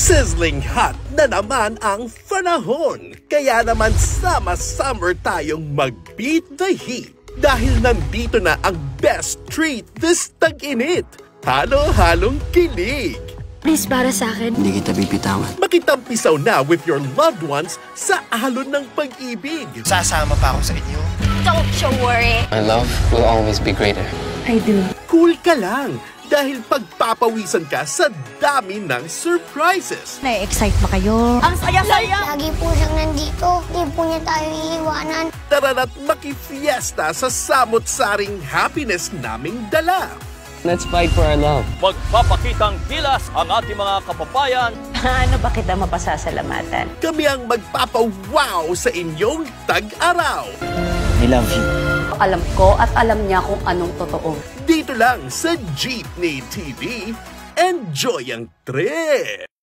Sizzling hot na naman ang panahon. Kaya naman sama-summer tayong mag-beat the heat. Dahil nandito na ang best treat this tag-init. Halo-halong kilig. Please, para sa akin. Hindi kita bibitawan. Makitampisaw na with your loved ones sa alon ng pag-ibig. Sasama pa ako sa inyo. Don't you worry. My love will always be greater. I do. Cool ka lang dahil pagpapawisan ka sa dami ng surprises. Na-excite ba kayo? Ang saya-saya! Lagi po siyang nandito. Hindi po niya tayo iiwanan. Tara na't makifiesta sa samot-saring happiness naming dala. Let's fight for our love. Magpapakitang gilas ang ating mga kababayan. Ano ba kita mapasasalamatan? Kami ang magpapawaw sa inyong tag-araw. I love you. Alam ko at alam niya kung anong totoo. Dito lang sa Jeepney TV. Enjoy ang trip!